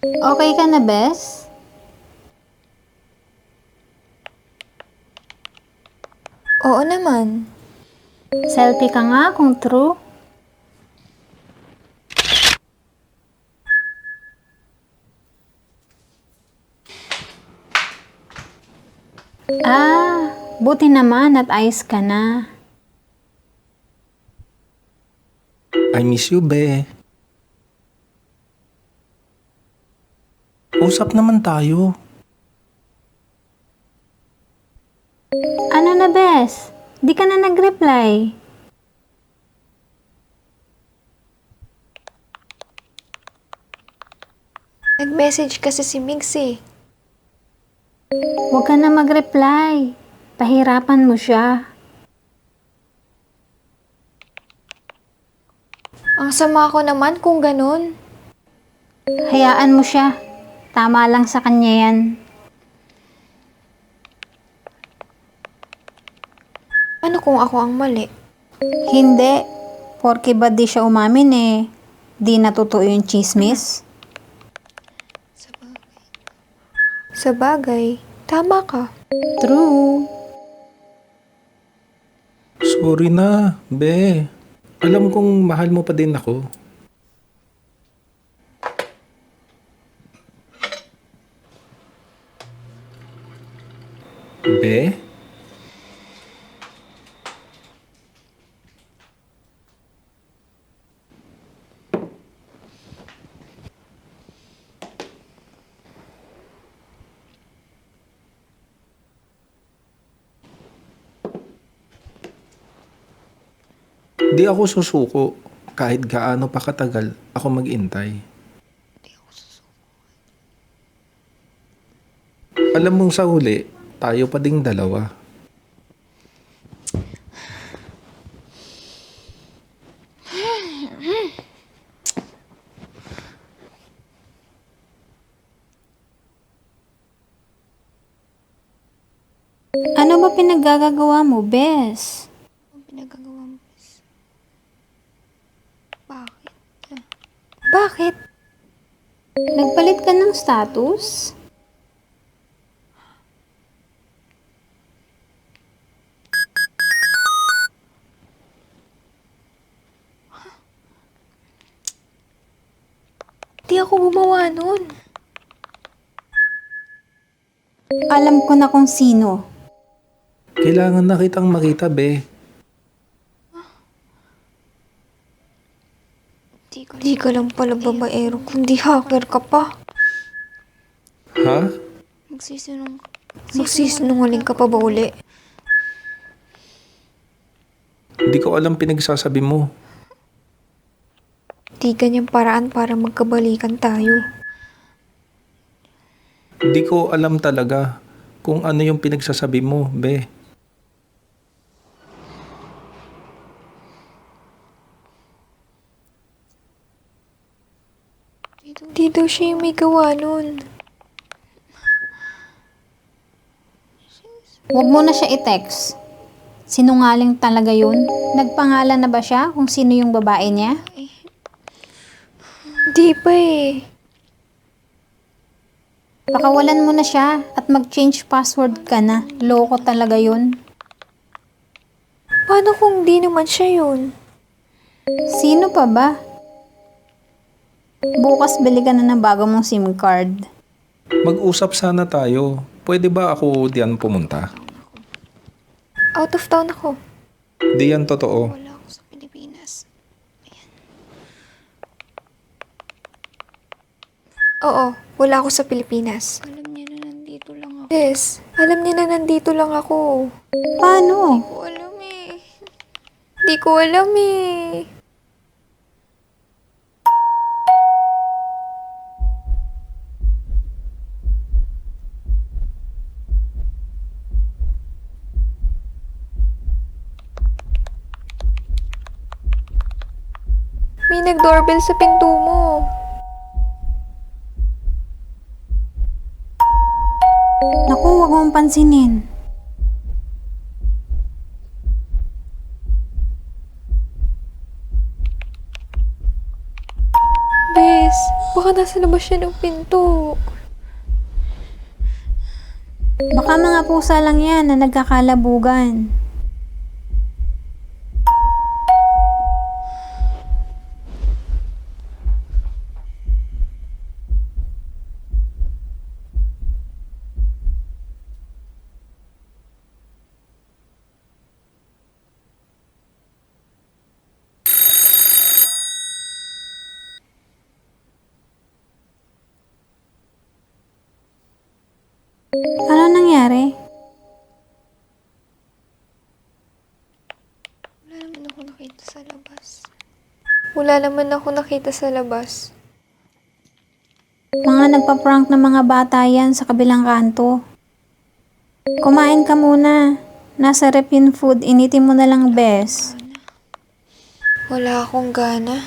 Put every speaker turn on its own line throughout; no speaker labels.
Okay ka na, Bes?
Oo naman.
Selfie ka nga kung true. Buti naman at ayos ka na.
I miss you, be. Usap naman tayo.
Ano na, Bes? Di ka na nag-reply.
Nag-message kasi si Migs eh.
Huwag ka na mag-reply. Pahirapan mo siya.
Ang sama ko naman kung ganun.
Hayaan mo siya. Tama lang sa kanya yan.
Ano kung ako ang mali?
Hindi. Porke ba di siya umamin eh. Di na totoo yung chismis.
Sa bagay, tama ka.
True.
Sorry na, be. Alam kong mahal mo pa din ako. Be? Di ako susuko kahit gaano pa katagal ako mag-intay. Alam mong sa huli, tayo pa ding dalawa.
Ano ba pinaggagawa mo, Bes?
Ang pinagagawa mo is... Bakit? Bakit?
Nagpalit ka ng status?
Di ako gumawa nun.
Alam ko na kung sino.
Kailangan na kitang makita, be.
Di ka lang pala babaero, kundi hacker ka pa.
Ha?
Magsisinungaling ka pa ba uli?
Hindi ko alam pinagsasabi mo.
Di ganyang paraan para magkabalikan tayo.
Hindi ko alam talaga kung ano yung pinagsasabi mo, be.
Di daw siya yung may gawa nun.
Huwag mo na siya i-text. Sinungaling talaga yun. Nagpangalan na ba siya kung sino yung babae niya?
Di pa eh.
Pakawalan mo na siya at mag-change password ka na. Loko talaga yun.
Paano kung di naman siya yun?
Sino pa ba? Bukas bili ka na ng bago mong SIM card.
Mag-usap sana tayo. Pwede ba ako diyan pumunta?
Out of town ako.
Di yan totoo.
Wala ako sa Pilipinas. Oo, wala ako sa Pilipinas. Alam niya na nandito lang ako. Yes, alam niya na nandito lang ako.
Paano?
Di ko alam eh. Di ko alam eh. May nag-doorbell sa pinto mo.
Naku, huwag mong pansinin.
Bes, Baka nasa labas siya ng pinto.
Baka mga pusa lang yan na nagkakalabugan. Ano nangyari?
Wala naman ako nakita sa labas. Wala naman ako nakita sa labas.
Mga nagpa-prank ng mga bata yan sa kabilang kanto. Kumain ka muna. Nasa rep yung food, initin mo na lang, bes.
Wala akong gana.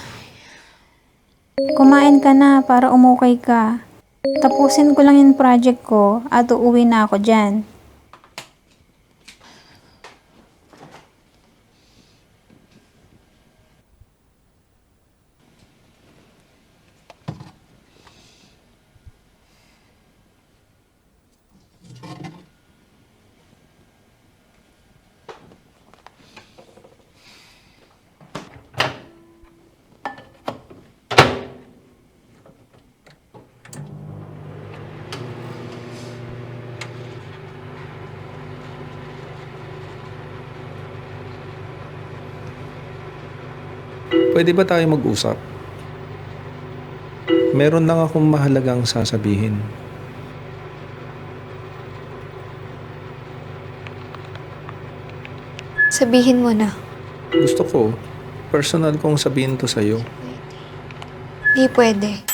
Kumain ka na para umukay ka. Tapusin ko lang yung project ko at uuwi na ako dyan.
Pwede ba tayo mag-usap? Meron lang akong mahalagang sasabihin.
Sabihin mo na.
Gusto ko, personal kong sabihin to sa'yo.
Di pwede.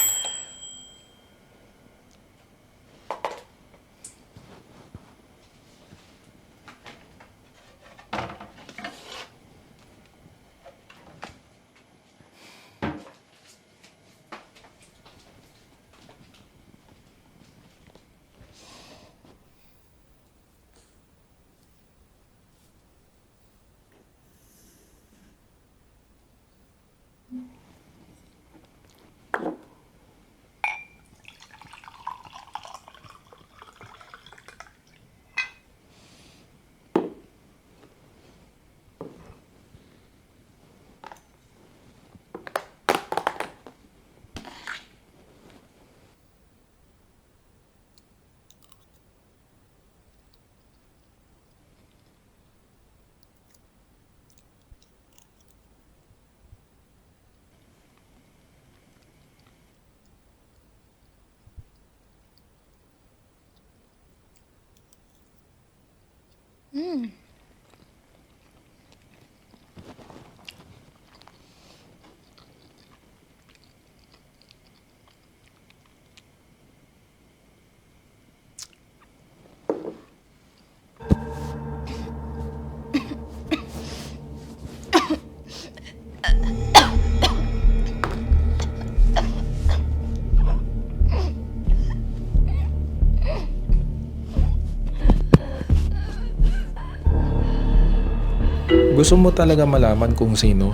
Gusto mo talaga malaman kung sino?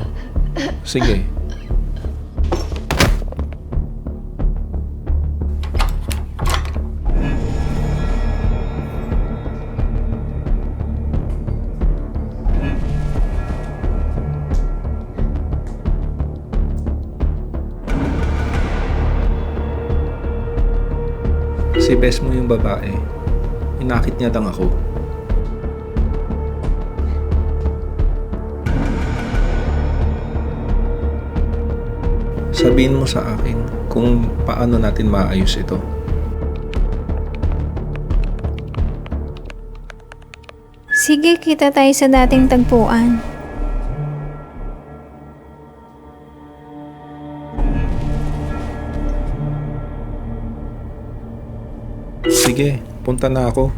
Sige. Si best mo yung babae. Inakit niya lang ako. Sabihin mo sa akin kung paano natin maayos ito.
Sige, kita tayo sa dating tagpuan.
Sige, punta na ako.